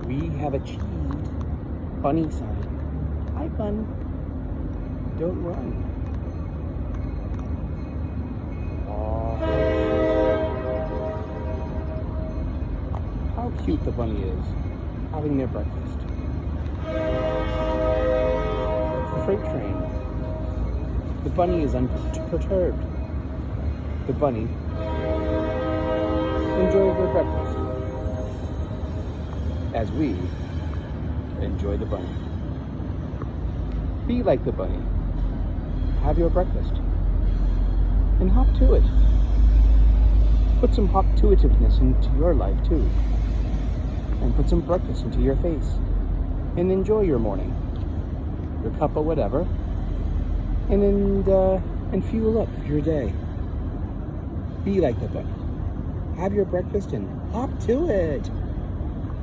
We have achieved bunny sign. Hi, bun. Don't run. Aw, how cute the bunny is, having their breakfast. It's the freight train. The bunny is unperturbed. The bunny enjoys their breakfast as we enjoy the bunny. Be like the bunny. Have your breakfast and hop to it. Put some hop-to-itiveness into your life too, and put some breakfast into your face, and enjoy your morning, your cup of whatever, and fuel up for your day. Be like the bunny. Have your breakfast and hop to it.